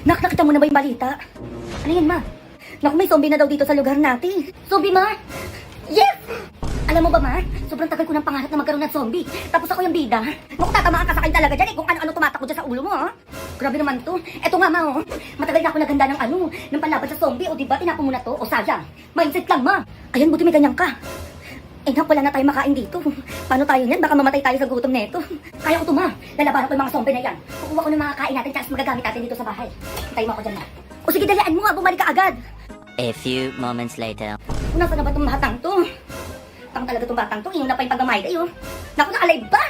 Nakita mo na ba yung balita? Ano yan, ma? Naku, may zombie na daw dito sa lugar natin. Zombie, ma? Yes! Alam mo ba, ma? Sobrang tagal ko ng pangarap na magkaroon ng zombie. Tapos ako yung bida. Naku, tatamaan ka sa akin talaga dyan eh. Kung ano-ano tumatakbo dyan sa ulo mo, ha? Grabe naman to. Eto nga, ma, oh. Matagal na ako naganda ng panlaban sa zombie. O diba, tinapon mo na to? O sayang. Mindset lang, ma. Ayan, buti may ganyan ka. Eh, nak, wala na tayo makain dito. Paano tayo niyan? Baka mamatay tayo sa gutom neto. Kaya ko to, ma. Lalabanan ko yung mga zombie na yan. Kukuha ko ng mga kain natin, tapos magagamit natin dito sa bahay. Hintayin mo ako dyan, ma. O sige, dalian mo nga. Bumalik ka agad. A few moments later. Kung nasa na ba itong batang to? Tang talaga itong batang to. Iyon na pa yung pagmamay kayo. Naku, nakalive ba?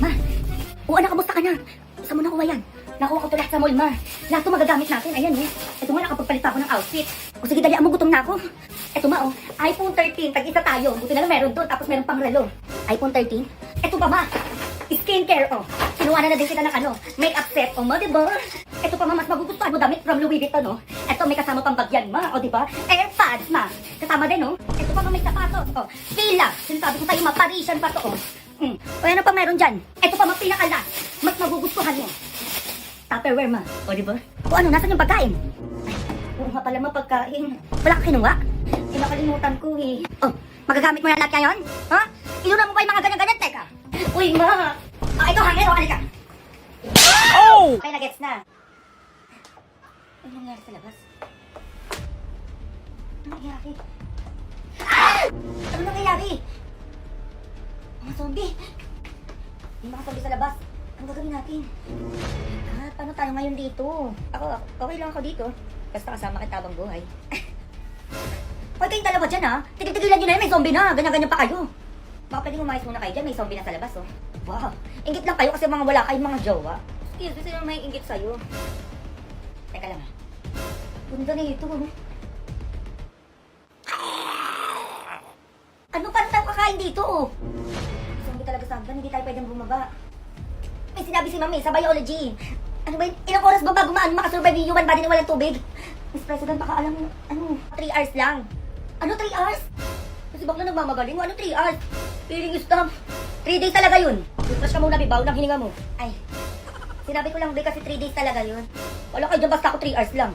Ma, o anak, kamusta ka na? Saan mo nakuha yan? Nakuha ko to lahat sa mall, ma. Lahat to magagamit natin. Ayan, eh. Ito nga, nakapagpalit pa ako ng outfit. O sige, dalian mo, gutom na ako. Ito, ma, oh. iPhone 13. Tag-isa tayo. Buti na lang meron doon. Tapos meron pang relo. iPhone 13. Ito pa, ma. Skincare, oh. Sinuha na din kita ng makeup set. O, ma, diba? Ito pa, ma, mas magugustuhan mo damit from Louis Vuitton, no? Ito, may kasama pang bagyan, ma. O, diba? AirPods, ma. Kasama din, no? Ito pa, ma, may sapatos. O, fila. Sinasabi ko sa'yo, ma, Parisian pa to, oh. O, ano pa meron dyan? Ito pa, ma, pinakalas. Mas magugustuhan mo. Tupperware, ma. O, diba? O, ano, nasan yung pagkain? Ay, oo nga pala, ma, pagkain. Wala ka kinuha? Eh, nakalimutan ko, eh. Oh, magagamit mo na lahat ngayon? Ha? Ilunan mo pa yung mga ganyan-ganyan, teka. Uy, ma. Ah, ito, hangin, o, halika. Oh! Okay, na-gets na. Ano nangyari sa labas? Ano nangyari? Ah! Ano nangyari? Mga zombie. May mga zombie sa labas. Ang gagawin natin? Ah, paano tayo ngayon dito? Ako, okay lang ako dito. Basta kasama kita habang buhay. Hoy, kayong dalawa dyan, ha? Tigil-tigilan nyo na yan, may zombie na. Ganyan-ganyan pa kayo. Baka pwedeng umayos muna kayo dyan, may zombie na sa labas, oh. Wow. Ingit lang kayo kasi mga wala kayong mga jowa. Excuse, sino may ingit sa'yo? Teka lang, ha? Ganda na ito, oh. Ano pa tayo kakain dito, oh? Zombie talaga sa hanggan, hindi tayo pwedeng bumaba. May sinabi si Mami sa biology. Ano ba yun? Ilang oras ba bago makasurvive yung human body na walang tubig? Miss President, baka alam mo, 3 hours lang. Ano 3 hours? Kasi bakla nagmamagaling mo, ano 3 hours? Feeling stop. 3 days talaga yun. Refresh ka muna, bibaw ng hininga mo. Ay, sinabi ko lang, be, kasi 3 days talaga yun. Wala kayo dyan, basta ako 3 hours lang.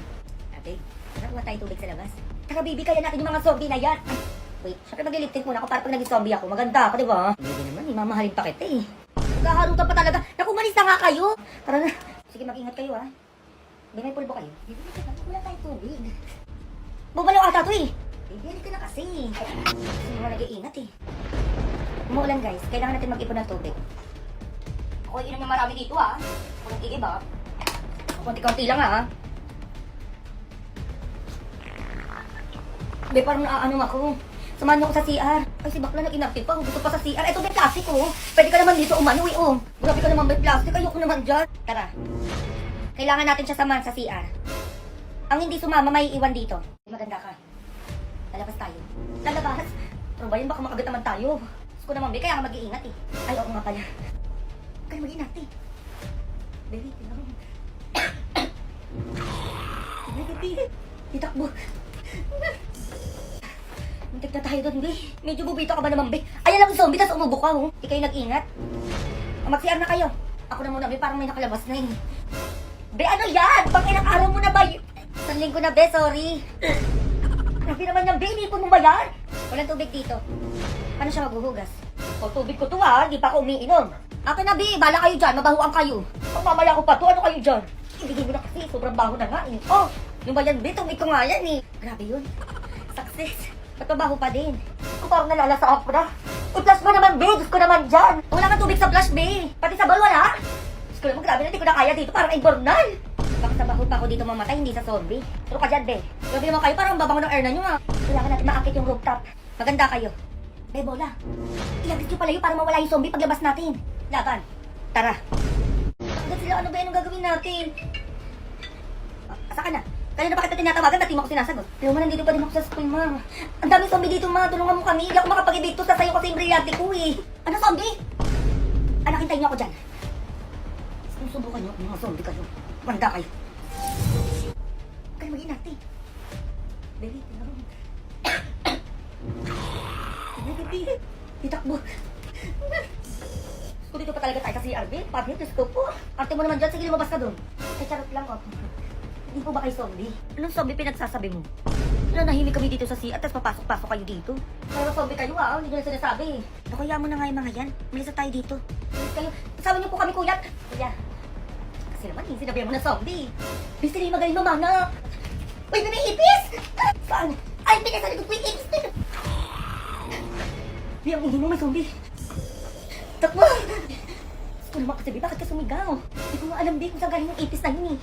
Okay, nakuha tayong tubig sa labas. Tara, baby, kaya natin yung mga zombie na yan. Ay, wait, syempre magliliptin muna ako para pag naging zombie ako. Maganda ako, di ba? Hindi naman, mamahalin pa kita eh. Naghaharutan pa talaga. Naku, malis na nga kayo. Tara na. Sige, mag-ingat kayo, ha. Hindi, may pulbo kayo. Wala tayong tubig. Bumalaw ata to eh. Bibili ka na kasi. Kasi mga nag-iingat eh. Umuulan guys, kailangan natin mag-ipon ng tubig. Ako inom yung marami dito ha. Ako nag-iiba. Kunti-kunti lang ha. Be, parang naaano ako. Samahan niyo ako sa CR. Ay, si bakla nag-inactive pa. Gusto pa sa CR. Ito may plastic oh. Pwede ka naman dito umano eh oh. Grabe ka naman may plastic. Ayoko naman dyan. Tara. Kailangan natin siya samahan sa CR. Ang hindi sumama may iwan dito. Maganda ka. Lalabas tayo. Lalabas? Pero ba yun? Baka makagat naman tayo. Gusto ko naman, be. Kaya nga mag-iingat eh. Ay, oo nga pala. Kaya mag-iingat eh. Baby, tingnan mo. Baby, itakbo. Muntik na tayo doon, be. Medyo bubito ka ba naman, be? Ayan lang zombie, tas umubo ka, oh. Di kayo nag-ingat. Mag-CR na kayo. Ako na muna, be. Parang may nakalabas na eh. Be, ano yan? Pang ilang araw mo na ba? Isang linggo na, be. Sorry. Grabe naman yan, be. Inipon mo ba yan? Walang tubig dito. Paano siya maghuhugas? O, tubig ko to, ha. Di pa ako umiinom. Akin na, be. Bala kayo dyan. Mabahuan kayo. Pag mamaya ko pa to, ano kayo dyan? Ibigay mo na kasi. Sobrang baho na nga, eh. Oh, yung ba yan, be? Tubig ko nga yan, eh. Grabe yun. Success. Ba't mabaho pa din? Ako parang nalalasa ako na. I-flush mo naman, be. Diyos ko naman dyan. Wala kang tubig sa flush, be. Pati sa bal, wala. Diyos ko naman, grabe na. Hindi ko na kaya dito. Parang imbornal. Baka sa baho pa ako dito mamatay, hindi sa zombie. Pero ka dyan, be. Grabe naman kayo. Parang babango ng air na nyo, ha. Kailangan natin maakit yung rooftop. Maganda kayo. Be, bola. Iagit nyo pala yun para mawala yung zombie paglabas natin. Laban. Tara. Agad sila, ano ba yun ang gagawin natin? Asa ka na? Kanina pa kita tinatawagan, dati mo ako sinasagot. Pero man, nandito pa din ako sa school, ma. Ang daming zombie dito, ma. Tulungan mo kami. Hindi ako makapag-ibig to sa sayo kasi yung brillante ko, eh. Ano, zombie? Anak, hintayin niyo ako dyan. Sinusubukan niyo, mga zombie kayo. Manda kayo. Kaya mag-ingat, eh. Baby, tingnan mo. Baby, itakbo. Gusto dito pa talaga tayo sa CRB. Pati, Diyos ko po. Arte mo naman dyan, sige lumabas ka doon. Ay, charot lang, oh. Hindi po ba kayo zombie? Anong zombie pinagsasabi mo? Nanahimik kami dito sa CR, tapos papasok-pasok kayo dito. Kaya zombie kayo hindi ko na sinasabi. Kaya mo na nga yung mga yan. Malis na tayo dito. Malis kayo. Kasama niyo po kami, kuya. Kuya. Kasi naman, sinabihan mo na zombie. Bis na yung magaling mamana. Uy, may ipis! Saan? Ay, pinasa na ko yung ipis din. Di, ang ingin mo, may zombie. Takbo! Gusto ko naman kasi, Bi, bakit ka sumigaw? Hindi ko nga alam, Bi, kung saan galing yung ipis na yun eh.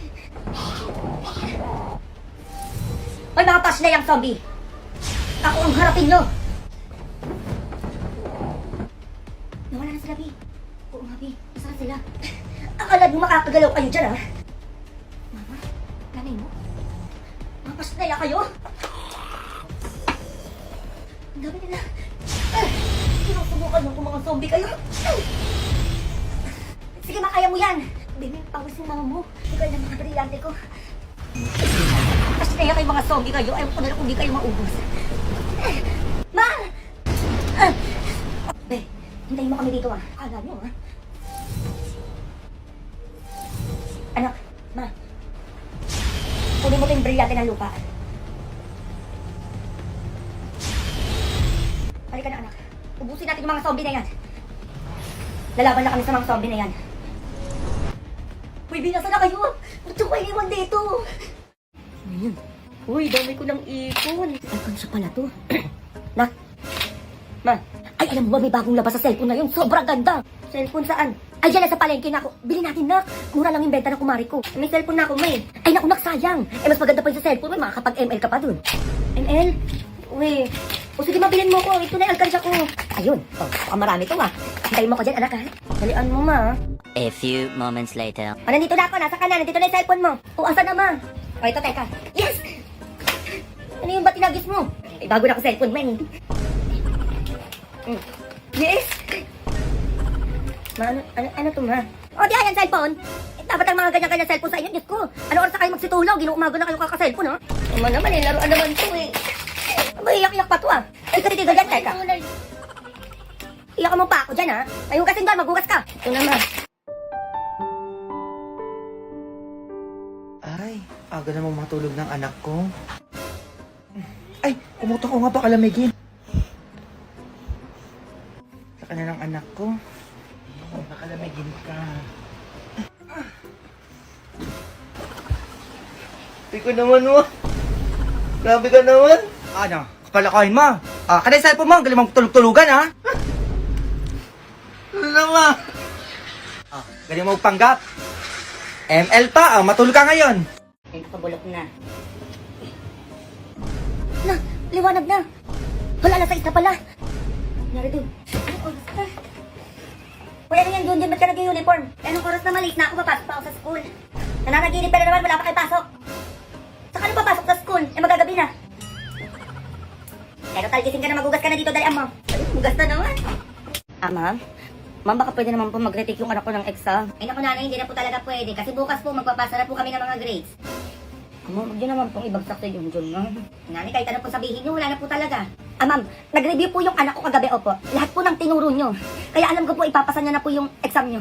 Hoy, mga pash na yung zombie! Ako ang harapin nyo! Nawala na sila, Bi. Oo nga, Bi. Nasaan sila? Akala mo makakagalaw kayo dyan, ha? Mama? Nanay mo? Mga pash na kayo? Ang dami nila. Sinusubukan nyo kung mga zombie kayo. Sige, makaya mo yan. Baby, pawis yung mama mo. Ikaw yung mga brilyante ko. Kasi kaya kayo mga zombie kayo, ayaw ko na lang kung di kayo maubos. Ma! Be, hintayin mo kami dito Akala nyo Anak, ma. Kunin mo ito yung brilyante ng lupa. Halika na, anak. Ubusin natin yung mga zombie na yan. Lalaban na kami sa mga zombie na yan. Uy, binasa na kayo! Ba't yung kayo iwan dito? Ngayon. Uy, dami ko ng ipon. Ay, kansya pala to. Nak. Ma. Ay, alam mo ba, may bagong labas sa cellphone na yun. Sobrang ganda. Cellphone saan? Ay, dyan na sa palengke na ako. Bili natin, Nak. Mura lang yung benta ng kumari ko. May cellphone na ako, may. Ay, naku, Nak, sayang. Eh, mas maganda pa yung sa cellphone. May makakapag-ML ka pa dun. ML? Uy. O sige, mabilin mo ko. Ito na yung alkansya ko. Ayun. Oh, marami to, Hintayin mo ko dyan, anak, ha? Dalian mo, ma. A few moments later. O, nandito na ako. Nasa ka na. Nandito na yung cellphone mo. O, asan na, ma? O, ito, teka. Yes! Ano yung ba tinagis mo? Eh, bago na ako cellphone, man. Yes! Ma, ano to, ma? O, di ayan, cellphone. Eh, dapat ang mga ganyan-ganyan cellphone sa inyo. Diyos ko. Ano oras na kayo magsitulaw? Ginuumago na kayo kaka-cellphone, ha? Naman, laruan naman to, eh. Aba, iyak-iyak pa to, Ay, katitigil dyan, teka. Iyak mo pa ako dyan, ha? May hugasin doon, maghugas ka. Ito naman. Ay, aga namang matulog ng anak ko. Ay, kumutok ko nga baka lamigin. Sa kanya ng anak ko. Baka lamigin ka. Ikaw naman mo. Grabe ka naman. Ano? Kapalakahin mo. Kanay cellphone mo. Galing mong tulog-tulugan, ha? Ano naman? Galing mo panggap. ML pa, matulog ka ngayon. Ay, nakabulok na. Na, liwanag na. Wala, alas 6 na pala. Nangyari doon. Anong oras na? Uy, ano yan, Junjun? Ba't ka nag-uniform? Anong oras na malis na ako? Papasok pa ako sa school. Nananaginip pa na naman, wala pa kayo pasok. Saka ano papasok sa school? Eh, magagabi na. Pero talgising ka na, magugas ka na dito, dalian mo. Magugas na naman. Ma'am? Ma'am, baka pwede naman po mag-retake yung anak ko ng exam. Ay naku, nanay, hindi na po talaga pwede. Kasi bukas po, magpapasa na po kami ng mga grades. Huwag nyo naman pong ibagsak sa Junjun, ma'am. Nanay, kahit ano po sabihin nyo, wala na po talaga. Ma'am, nag-review po yung anak ko kagabi, opo. Lahat po ng tinuro nyo. Kaya alam ko po, ipapasa niya na po yung exam nyo.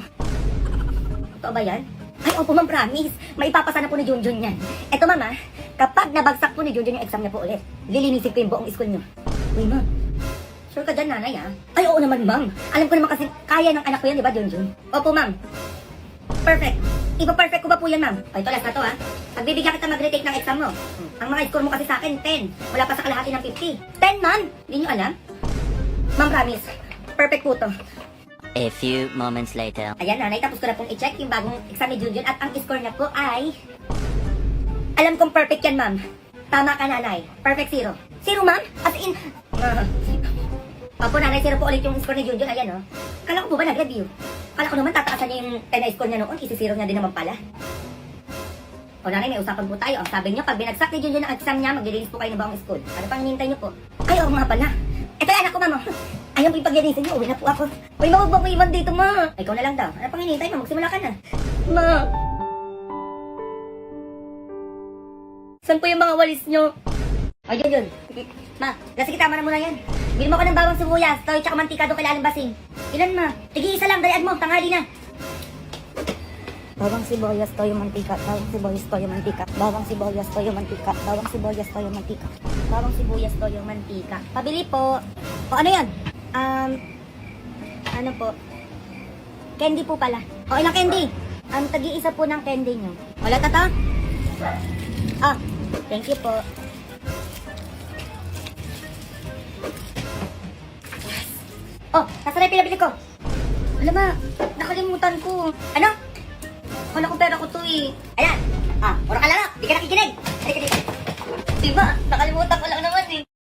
Totoo ba yan? Ay, opo, ma'am, promise. May ipapasa na po ni Junjun yan. Eto, ma'am, kapag nabagsak po ni Junjun yung exam niya po ulit, lilinisin ko yung buong school nyo. Uy, ma'am. Sure ka dyan, nanay, Ay, oo naman, ma'am. Alam ko naman kasi kaya ng anak ko yan, di ba, Junjun? Opo, ma'am. Perfect. Ipa-perfect ko ba po yan, ma'am? O, ito, last na to, Pagbibigyan kita mag-retake ng exam mo. Ang mga score mo kasi sa akin, 10. Wala pa sa kalahati ng 50. 10, ma'am? Hindi nyo alam? Ma'am, promise. Perfect po to. A few moments later. Ayan, nanay, tapos ko na pong i-check yung bagong exam ni Junjun at ang score niya po ay... Alam kong perfect yan, ma'am. Tama ka, nanay. Perfect 0. 0, ma'am? As in... Opo, nanay, 0 po ulit yung score ni Junjun. Ayan, Kala ko po ba nag-review? Kala ko naman tataasan niya yung 10 na score niya noon. Isi-0 niya din naman pala. O, nanay, may usapan po tayo. Sabi niyo, pag binagsak ni Junjun ang exam niya, mag-release po kayo ng buong school. Ano pang hinihintay niyo po? Ay, oo nga pala. Ito yung anak ko, ma'am. Ayaw po ipag-release niyo. Uwi na po ako. Uy, mawag ba po iwan dito, ma? Ikaw na lang daw. Ano pang hinihintay mo? Magsimula ka na. Ma. Saan po yung mga walis niyo? Ay, Junjun. Ma, lasing tama na muna yan. Bili mo ko ng bawang sibuyas, toy, tsaka mantika doon kay Aling Basing. Ilan, ma? Tigi isa lang, dalian mo, tanghali na. Bawang sibuyas, toyo, mantika. Bawang sibuyas, toyo, mantika. Bawang sibuyas, toyo, mantika. Bawang sibuyas, toyo, mantika. Bawang sibuyas, toyo, mantika. Pabili po. O ano yan? Ano po? Candy po pala. O ilang candy? Tagi-isa po ng candy nyo. Wala tata? Ah, thank you po. Oh, nasa na yung pinabili ko? Alam ma, nakalimutan ko. Ano? Wala kong pera ko to eh. Ayan. Ah, puro ka lang. Di ka nakikinig. Halika dito. Diba? Nakalimutan ko lang naman eh.